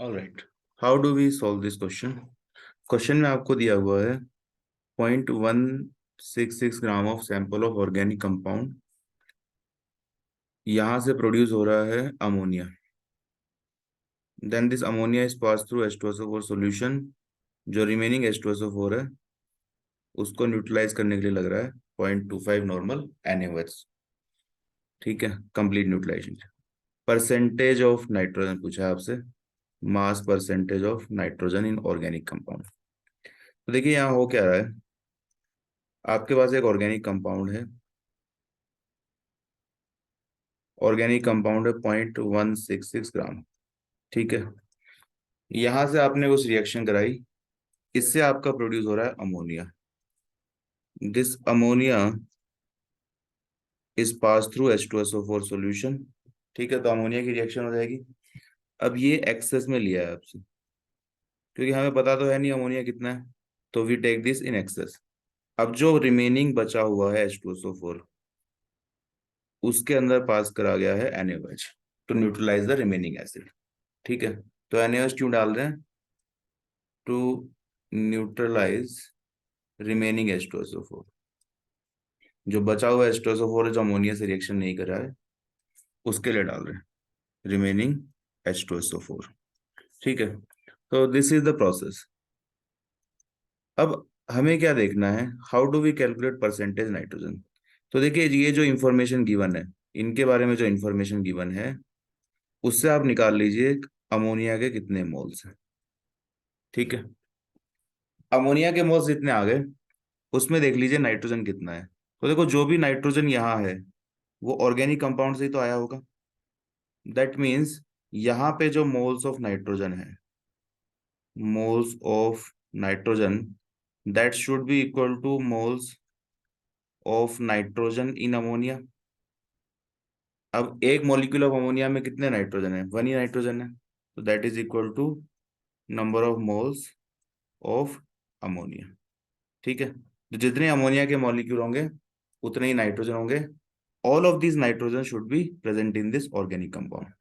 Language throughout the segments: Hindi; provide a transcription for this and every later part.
Alright, how do we solve this question. Question में आपको दिया हुआ है 0.166 gram of sample of organic compound, यहाँ से प्रोड्यूस हो रहा है ammonia. Then this ammonia is pass through H2SO4 solution. जो रिमेनिंग H2SO4 है उसको न्यूट्रलाइज करने के लिए लग रहा है 0.25 नॉर्मल NaOH। ठीक है, complete neutralization. Percentage of nitrogen पूछा है आपसे, mass percentage of nitrogen in organic compound. तो देखिए यहाँ हो क्या रहा है, आपके पास एक ऑर्गेनिक कंपाउंड है, ऑर्गेनिक कंपाउंड है 0.166 ग्राम। ठीक है, यहां से आपने कुछ रिएक्शन कराई, इससे आपका प्रोड्यूस हो रहा है ammonia. This ammonia is pass through H2SO4 solution. ठीक है, तो अमोनिया की रिएक्शन हो जाएगी। अब ये एक्सेस में लिया है आपसे, क्योंकि हमें पता तो है नहीं अमोनिया कितना है, तो we take this in excess. अब जो रिमेनिंग बचा हुआ है H2SO4 उसके अंदर पास करा गया है NaOH to neutralize the remaining acid. ठीक है, तो NaOH क्यों डाल रहे हैं? To neutralize remaining H2SO4। जो बचा हुआ H2SO4 है जो अमोनिया से रिएक्शन नहीं कर रहा है उसके लिए डाल रहे हैं रिमेनिंग H2SO4। ठीक है, तो दिस इज द प्रोसेस। अब हमें क्या देखना है, how do we calculate percentage nitrogen. तो देखिए ये जो इंफॉर्मेशन गिवन है, इनके बारे में जो इंफॉर्मेशन गिवन है उससे आप निकाल लीजिए अमोनिया के कितने मोल्स हैं। ठीक है, अमोनिया के मोल्स जितने आ गए उसमें देख लीजिए नाइट्रोजन कितना है। तो देखो जो भी नाइट्रोजन यहाँ है वो ऑर्गेनिक कंपाउंड से ही तो आया होगा। दैट मीन्स यहाँ पे जो मोल्स ऑफ नाइट्रोजन है, moles of nitrogen, that should be equal to moles of nitrogen in ammonia. अब एक मॉलिक्यूल ऑफ अमोनिया में कितने नाइट्रोजन है? वन ही नाइट्रोजन है, तो that is equal to number of moles of ammonia. ठीक है, तो जितने अमोनिया के मॉलिक्यूल होंगे उतने ही नाइट्रोजन होंगे। All of this nitrogen should be present in this organic compound.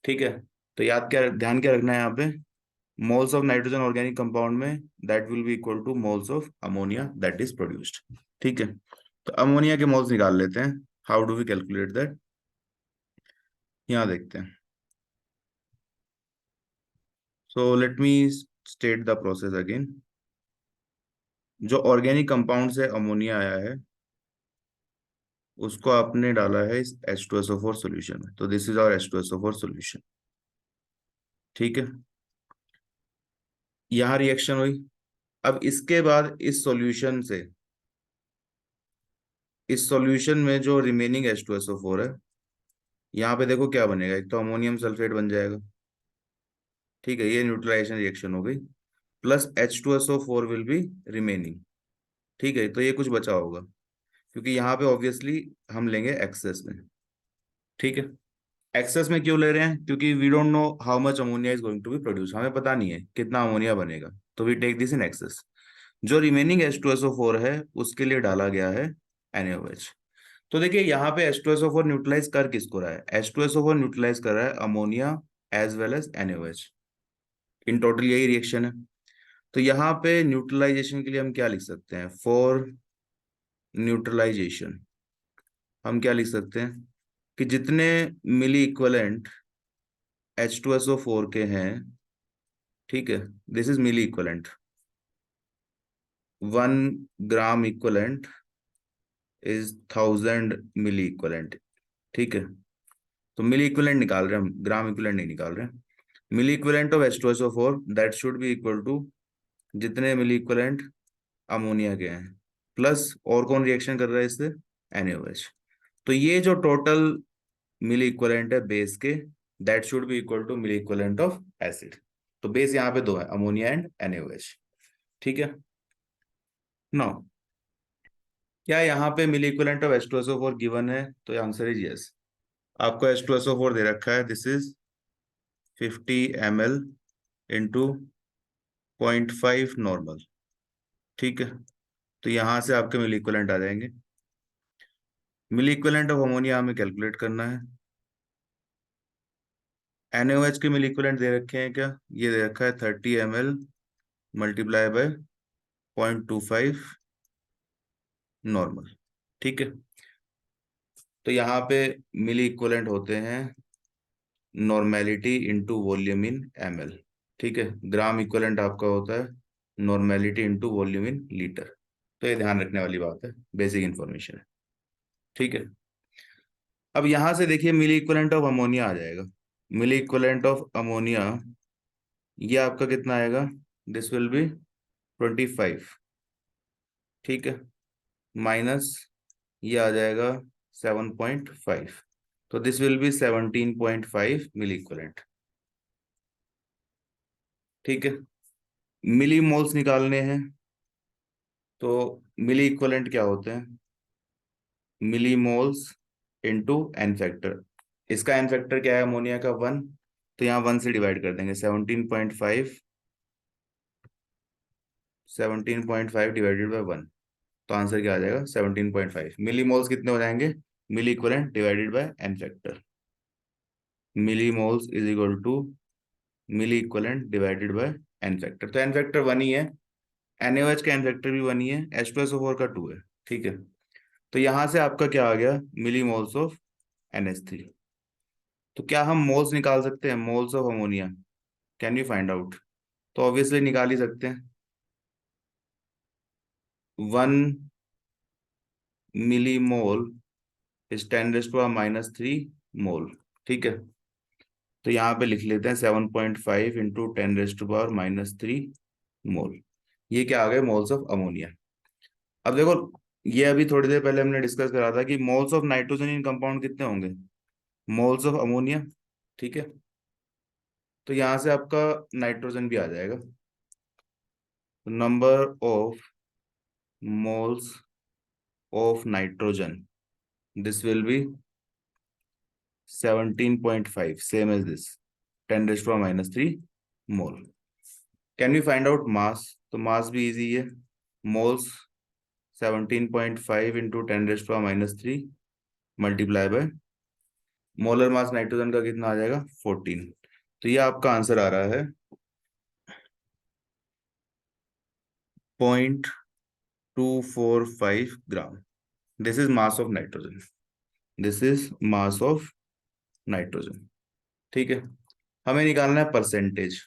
ठीक है, तो याद क्या, ध्यान क्या रखना है यहाँ पे, moles of nitrogen organic compound में that will be equal to moles of ammonia that is produced. ठीक है, तो अमोनिया के मोल्स निकाल लेते हैं। How do we calculate that, यहाँ देखते हैं। So let me state the process again. जो ऑर्गेनिक कंपाउंड से अमोनिया आया है उसको आपने डाला है इस H2SO4 सॉल्यूशन में, तो this is our H2SO4 solution. ठीक है, यहाँ रिएक्शन हुई। अब इसके बाद इस सॉल्यूशन में जो रिमेनिंग H2SO4 है, यहाँ पे देखो क्या बनेगा, एक तो अमोनियम सल्फेट बन जाएगा। ठीक है, ये न्यूट्रलाइजेशन रिएक्शन हो गई, plus H2SO4 will be remaining. ठीक है, तो ये कुछ बचा होगा, क्योंकि यहाँ पे ऑब्वियसली हम लेंगे एक्सेस में। ठीक है, एक्सेस में क्यों ले रहे हैं? क्योंकि we don't know how much ammonia is going to be produce, हमें पता नहीं है कितना अमोनिया बनेगा, तो we take this in excess. जो रिमेनिंग H2SO4 है उसके लिए डाला गया है NaOH। तो देखिए यहाँ पे H2SO4 न्यूट्रलाइज कर किसको रहा है? H2SO4 न्यूट्रलाइज कर रहा है ammonia as well as NaOH। In total यही रिएक्शन है। तो यहाँ पे न्यूट्रलाइजेशन के लिए हम क्या लिख सकते हैं? फॉर न्यूट्रलाइजेशन हम क्या लिख सकते हैं कि जितने मिली इक्वलेंट H2SO4 के हैं, ठीक है, this is milliequivalent, 1 gram equivalent is 1000 milliequivalent. ठीक है, तो मिली इक्वलेंट निकाल रहे हैं हम, ग्राम इक्वलेंट नहीं निकाल रहे हैं। Milliequivalent of H2SO4 that should be equal to जितने मिली इक्वलेंट अमोनिया के हैं, प्लस और कौन रिएक्शन कर रहा है इससे? NaOH। तो ये जो टोटल मिली इक्वलेंट है बेस के, that should be equal to milliequivalent of acid. तो बेस यहाँ पे दो है, अमोनिया एंड NaOH। ठीक है, नो, क्या यहाँ पे मिली इक्वलेंट ऑफ H2SO4 गिवन है? तो आंसर इज यस। आपको H2SO4 दे रखा है, this is 50 ml into 0.5 normal. ठीक है, तो यहां से आपके मिली इक्वलेंट आ जाएंगे। मिली इक्वलेंट ऑफ अमोनिया हमें कैलकुलेट करना है, NaOH के मिल इक्विवेलेंट दे रखे हैं क्या? ये दे रखा है 30 ml मल्टीप्लाई बाय 0.25 नॉर्मल। ठीक है, तो यहाँ पे मिल इक्विवेलेंट होते हैं नॉर्मेलिटी इंटू वॉल्यूम इन ml। ठीक है, ग्राम इक्विवेलेंट आपका होता है normality into volume in litre. तो ये ध्यान रखने वाली बात है, बेसिक इंफॉर्मेशन है। ठीक है, अब यहां से देखिए मिली इक्विवेलेंट ऑफ अमोनिया आ जाएगा। मिली इक्विवेलेंट ऑफ अमोनिया ये आपका कितना आएगा? This will be 25। ठीक है, माइनस ये आ जाएगा 7.5, तो this will be 17.5 milliequivalent. ठीक है, मिली मोल्स निकालने हैं, तो मिली इक्विवेलेंट क्या होते हैं? मिली मोल्स इंटू एन फैक्टर। इसका एन फैक्टर क्या है अमोनिया का? 1, तो यहाँ 1 से डिवाइड कर देंगे। 17.5 डिवाइडेड बाय 1, तो आंसर क्या आ जाएगा? 17.5 मिली मोल्स कितने हो जाएंगे? Milli equivalent divided by N factor. Milli moles is equal to milli equivalent divided by N factor. तो एन फैक्टर 1 ही है, NaOH का एन फैक्टर भी 1 ही है, H2SO4 का 2 है। ठीक है, तो यहां से आपका क्या आ गया? मिली मोल्स ऑफ NH3। तो क्या हम मोल्स निकाल सकते हैं? Moles of ammonia can you find out? तो ऑब्वियसली निकाल ही सकते हैं। 1 मिलीमोल इज 10⁻³ मोल। ठीक है, तो यहाँ पे लिख लेते हैं 7.5 इंटू 10⁻³ मोल। ये क्या आ गए? Moles of ammonia. अब देखो, ये अभी थोड़ी देर पहले हमने डिस्कस करा था कि moles of nitrogen in compound कितने होंगे? Moles of ammonia. ठीक है, तो यहाँ से आपका नाइट्रोजन भी आ जाएगा। Number of moles of nitrogen, this will be 17.5, same as this, 10⁻³ mole. Can we find out mass? तो मास भी इजी है। Moles 17.5 into 10⁻³ multiply by molar mass nitrogen का कितना आ जाएगा? 14। तो ये आपका आंसर आ रहा है 0.245 gram. This is mass of nitrogen. This is mass of nitrogen. ठीक है, हमें निकालना है percentage.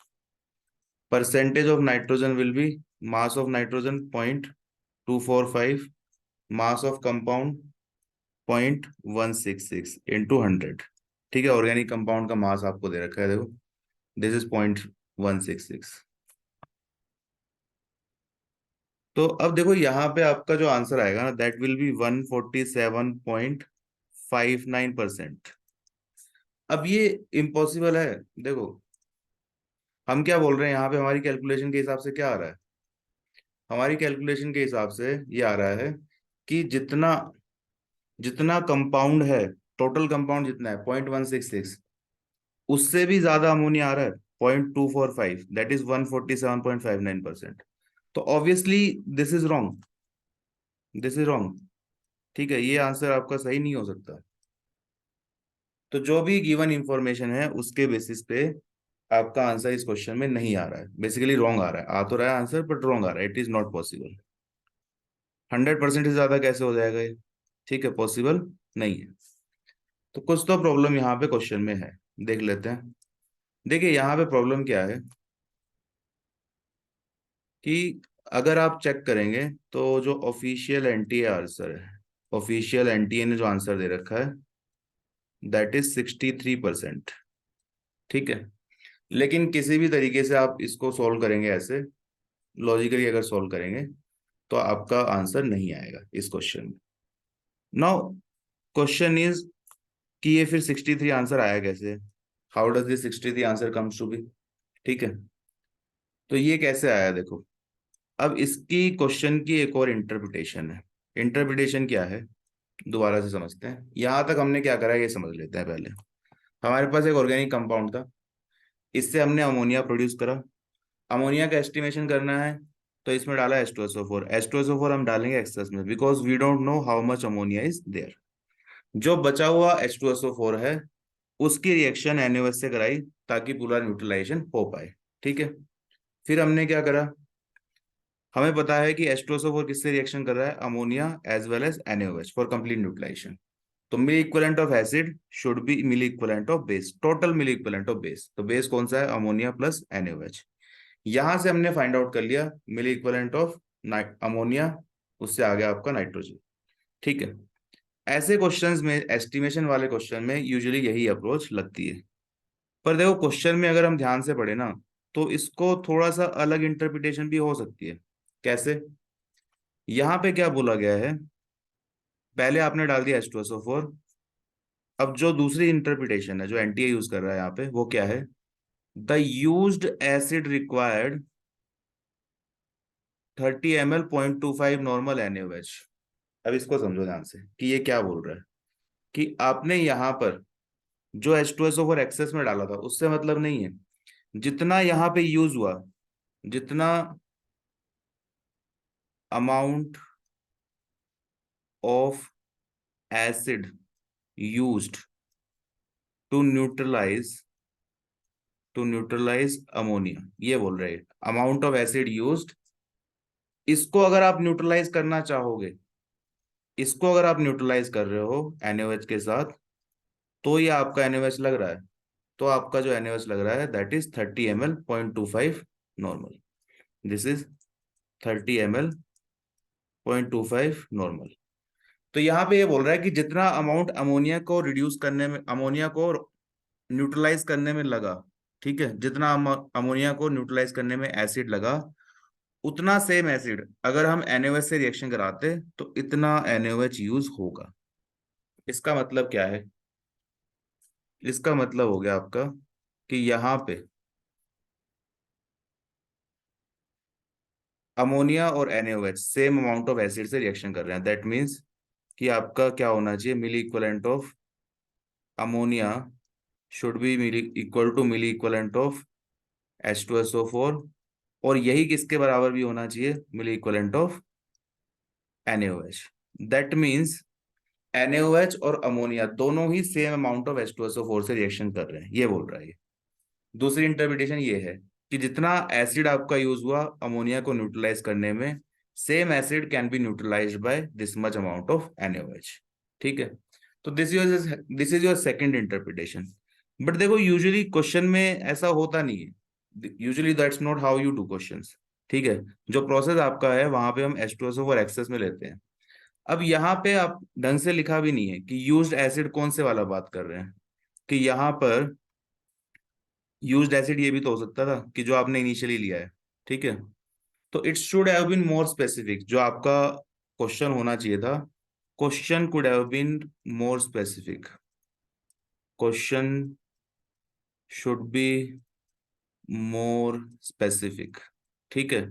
Percentage of nitrogen will be mass of nitrogen 0.245, mass of compound 0.166 into 100। ठीक है, ऑर्गेनिक कंपाउंड का मास आपको दे रखा है, देखो दिस इज 0.166। तो अब देखो यहाँ पे आपका जो आंसर आएगा ना, दैट विल बी 147.59%। अब ये इम्पॉसिबल है। देखो हम क्या बोल रहे हैं यहाँ पे, हमारी कैलकुलेशन के हिसाब से क्या आ रहा है? हमारी कैलकुलेशन के हिसाब से ये आ रहा है कि जितना जितना कंपाउंड है, टोटल कंपाउंड जितना है 0.166, उससे भी ज्यादा अमोनिया आ रहा है 0.245, दैट इज 147.59%। तो obviously this is wrong, this is wrong. ठीक है, ये आंसर आपका सही नहीं हो सकता। तो जो भी गिवन इंफॉर्मेशन है उसके बेसिस पे आपका आंसर इस क्वेश्चन में नहीं आ रहा है, बेसिकली रॉन्ग आ रहा है। आ तो रहा है आंसर बट रॉन्ग आ रहा है, इट इज नॉट पॉसिबल। 100% से ज्यादा कैसे हो जाएगा ये? ठीक है, पॉसिबल नहीं है। तो कुछ तो प्रॉब्लम यहाँ पे क्वेश्चन में है, देख लेते हैं। देखिए यहाँ पे प्रॉब्लम क्या है कि अगर आप चेक करेंगे तो जो ऑफिशियल एनटीए आंसर है, ऑफिशियल एनटीए ने जो आंसर दे रखा है दैट इज 63%। ठीक है, लेकिन किसी भी तरीके से आप इसको सॉल्व करेंगे, ऐसे लॉजिकली अगर सॉल्व करेंगे तो आपका आंसर नहीं आएगा इस क्वेश्चन में। नाउ क्वेश्चन इज कि ये फिर 63 आंसर आया कैसे? How does this 63 answer comes to be? ठीक है, तो ये कैसे आया देखो। अब इसकी क्वेश्चन की एक और इंटरप्रिटेशन है। इंटरप्रिटेशन क्या है, दोबारा से समझते हैं। यहां तक हमने क्या करा है ये समझ लेते हैं पहले। हमारे पास एक ऑर्गेनिक कंपाउंड था, इससे हमने अमोनिया प्रोड्यूस करा। अमोनिया का एस्टिमेशन करना है तो इसमें डाला H2SO4। H2SO4 हम डालेंगे एक्सेस में, because we don't know how much ammonia is there. जो बचा हुआ H2SO4 है उसकी रिएक्शन NaOH से कराई ताकि पूरा न्यूट्रलाइजेशन हो पाए। ठीक है, फिर हमने क्या करा, हमें पता है कि H2SO4 किससे रिएक्शन कर रहा है, ammonia as well as NaOH for complete neutralization. तो milli equivalent of acid should be milli equivalent of base, total milli equivalent of base. तो बेस कौन सा है, अमोनिया प्लस NaOH। यहां से हमने फाइंड आउट कर लिया मिली इक्विवेलेंट ऑफ अमोनिया, उससे आ गया आपका नाइट्रोजन। ठीक है, ऐसे क्वेश्चंस में, एस्टिमेशन वाले क्वेश्चन में यूजुअली यही अप्रोच लगती है। पर देखो क्वेश्चन में अगर हम ध्यान से पढ़े ना, तो इसको थोड़ा सा अलग इंटरप्रिटेशन भी हो सकती है। कैसे, यहाँ पे क्या बोला गया है, पहले आपने डाल दिया H2SO4। अब जो दूसरी इंटरप्रिटेशन है जो एनटीए यूज कर रहा है यहाँ पे, वो क्या है, the used acid required 30 ml 0.25 normal NaOH। अब इसको समझो ध्यान से कि ये क्या बोल रहा है, कि आपने यहाँ पर जो H2SO4 एक्सेस में डाला था उससे मतलब नहीं है, जितना यहाँ पे यूज हुआ, जितना amount of acid used to neutralize ammonia, ये बोल रहे हैं अमाउंट ऑफ एसिड यूज्ड। इसको अगर आप न्यूट्रलाइज करना चाहोगे, इसको अगर आप न्यूट्रलाइज कर रहे हो NaOH के साथ, तो ये आपका NaOH लग रहा है, तो आपका जो NaOH लग रहा है that is 30 ml 0.25 normal. This is 30 ml 0.25 normal. तो यहाँ पे ये बोल रहा है कि जितना अमाउंट अमोनिया को रिड्यूस करने में, अमोनिया को न्यूट्रलाइज करने में लगा, ठीक है, जितना अमोनिया को न्यूट्रलाइज करने में एसिड लगा, उतना सेम एसिड अगर हम NaOH से रिएक्शन कराते तो इतना NaOH यूज होगा। इसका मतलब क्या है, इसका मतलब हो गया आपका कि यहाँ पे अमोनिया और NaOH same amount of acid से रिएक्शन कर रहे हैं। दैट मीन्स कि आपका क्या होना चाहिए, milliequivalent of ammonia should be milli equal to milliequivalent of H2SO4, और यही किसके बराबर भी होना चाहिए, milliequivalent of NaOH। That means NaOH और अमोनिया दोनों ही सेम अमाउंट ऑफ H2SO4 से रिएक्शन कर रहे हैं, ये बोल रहा है। दूसरी इंटरप्रिटेशन ये है कि जितना एसिड आपका यूज हुआ अमोनिया को न्यूट्रलाइज करने में, same acid can be neutralized by this much amount of NaOH। ठीक है, तो this is your second interpretation. But देखो यूजुअली क्वेश्चन में ऐसा होता नहीं है, usually that's not how you do questions. ठीक है, जो प्रोसेस आपका है वहां पे हम H2SO4 एक्सेस में लेते हैं। अब यहाँ पे आप ढंग से लिखा भी नहीं है कि यूज्ड एसिड कौन से वाला बात कर रहे हैं, कि यहाँ पर यूज्ड एसिड ये भी तो हो सकता था कि जो आपने इनिशियली लिया है। ठीक है, तो it should have been more specific, जो आपका क्वेश्चन होना चाहिए था, question could have been more specific, question should be more specific. ठीक है,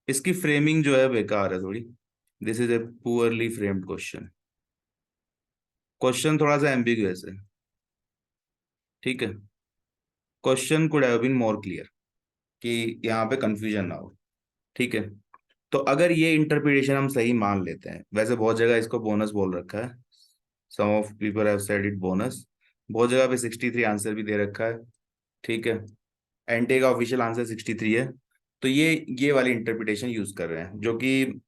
इसकी फ्रेमिंग जो है बेकार है थोड़ी, this is a poorly framed question, question थोड़ा सा एम्बिगुअस है। ठीक है, question could have been more clear, कि यहाँ पे कंफ्यूजन ना हो। ठीक है, तो अगर ये इंटरप्रिटेशन हम सही मान लेते हैं, वैसे बहुत जगह इसको बोनस बोल रखा है, some of people have said it bonus, बहुत जगह पे 63 आंसर भी दे रखा है। ठीक है, एनटीए का ऑफिशियल आंसर 63 है। तो ये वाली इंटरप्रिटेशन यूज कर रहे हैं जो कि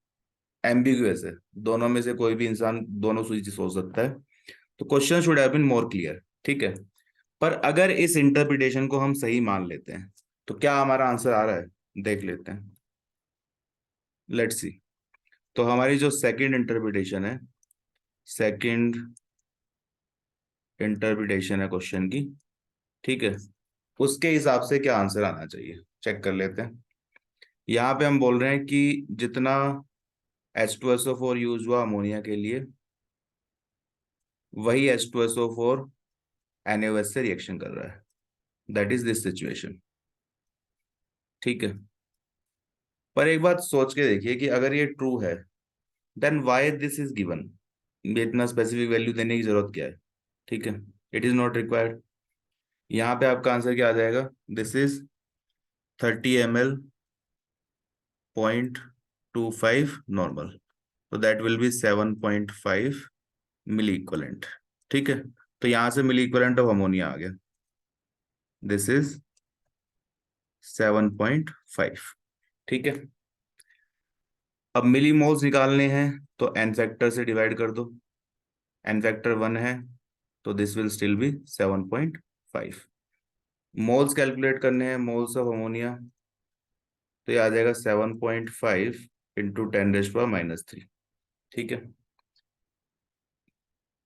एम्बिगुअस है, दोनों में से कोई भी इंसान दोनों चीज सोच सकता है। तो question should have been more clear. ठीक है, पर अगर इस इंटरप्रिटेशन को हम सही मान लेते हैं तो क्या हमारा आंसर आ रहा है, देख लेते हैं, लेट्स सी। तो हमारी जो सेकंड इंटरप्रिटेशन है, सेकंड इंटरप्रिटेशन है क्वेश्चन की, ठीक है, उसके हिसाब से क्या आंसर आना चाहिए चेक कर लेते हैं। यहाँ पे हम बोल रहे हैं कि जितना H2SO4 यूज हुआ अमोनिया के लिए, वही H2SO4 NaOH से रिएक्शन कर रहा है, दैट इज दिस सिचुएशन। ठीक है, पर एक बात सोच के देखिए कि अगर ये ट्रू है then why this is given, इतना स्पेसिफिक वैल्यू देने की जरूरत क्या है। ठीक है, इट इज नॉट रिक्वायर्ड। यहाँ पे आपका आंसर क्या आ जाएगा, दिस इज 30 ml 0.25 नॉर्मल, तो that will be 7.5 milliequivalent. ठीक है, तो यहां से मिली इक्विवेलेंट ऑफ अमोनिया आ गया, दिस इज 7.5। ठीक है, अब मिली मोल्स निकालने हैं तो एन फैक्टर से डिवाइड कर दो, एन फैक्टर 1 है तो this will still be 7.5। Moles calculate करने हैं, मोल्स ऑफ अमोनिया, तो ये आ जाएगा 7.5 इंटू 10⁻³ ठीक है।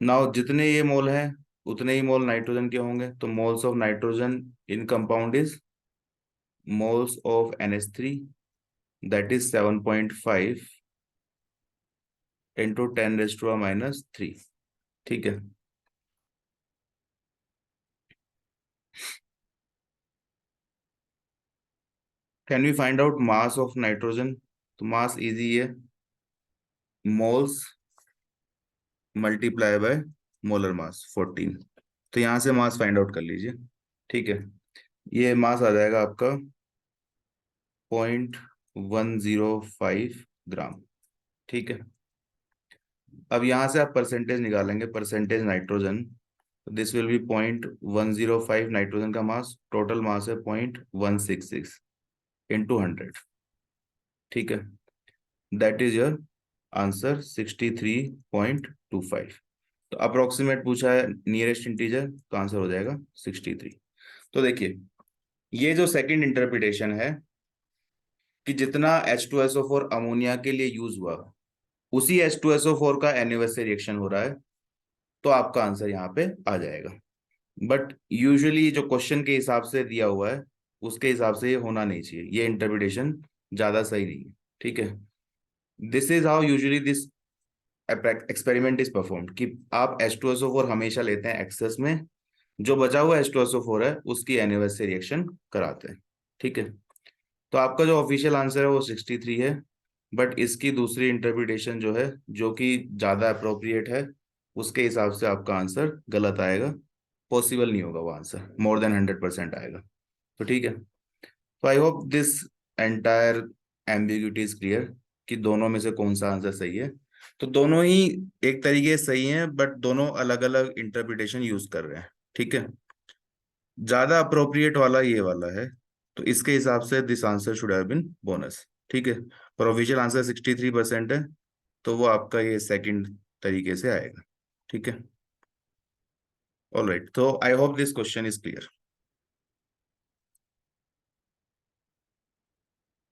नाउ जितने ये मोल हैं उतने ही मोल नाइट्रोजन के होंगे, तो moles of nitrogen in compound is moles of NH3, that is 7.5 into 10⁻³ ठीक है। Can we find out mass of nitrogen? तो मास इजी है, moles multiply by molar mass 14। तो यहां से मास फाइंड आउट कर लीजिए, ठीक है। ये मास आ जाएगा आपका 0.105 ग्राम, ठीक है। अब यहां से आप परसेंटेज निकालेंगे, percentage nitrogen, this will B 0.105 nitrogen का मास, टोटल मास है 0.166 इंटू 100, ठीक है। That is your answer 63.25। तो अप्रोक्सीमेट पूछा है नियरेस्ट इंटीजर, तो आंसर हो जाएगा 63। तो देखिए ये जो सेकंड इंटरप्रिटेशन है कि जितना H2SO4 अमोनिया के लिए यूज हुआ उसी H2SO4 का NaOH से रिएक्शन हो रहा है, तो आपका आंसर यहाँ पे आ जाएगा। बट यूजुअली जो क्वेश्चन के हिसाब से दिया हुआ है उसके हिसाब से ये होना नहीं चाहिए, ये इंटरप्रिटेशन ज्यादा सही नहीं है, ठीक है। This is how usually this experiment is performed, कि आप H2SO4 हमेशा लेते हैं एक्सेस में, जो बचा हुआ H2SO4 है उसकी NaOH से रिएक्शन कराते हैं, ठीक है। तो आपका जो ऑफिशियल आंसर है वो 63 है, बट इसकी दूसरी इंटरप्रिटेशन जो है, जो कि ज्यादा अप्रोप्रिएट है, उसके हिसाब से आपका आंसर गलत आएगा, पॉसिबल नहीं होगा वो आंसर, मोर देन 100% आएगा। तो ठीक है, तो I hope this entire ambiguity is clear कि दोनों में से कौन सा आंसर सही है। तो दोनों ही एक तरीके से सही हैं, बट दोनों अलग अलग इंटरप्रिटेशन यूज कर रहे हैं, ठीक है। ज्यादा अप्रोप्रिएट वाला ये वाला है, तो इसके हिसाब से this answer should have been bonus, ठीक है। पर ऑफिशियल आंसर 63% है, तो वो आपका ये सेकंड तरीके से आएगा, ठीक है। ऑलराइट, तो I hope this question is clear.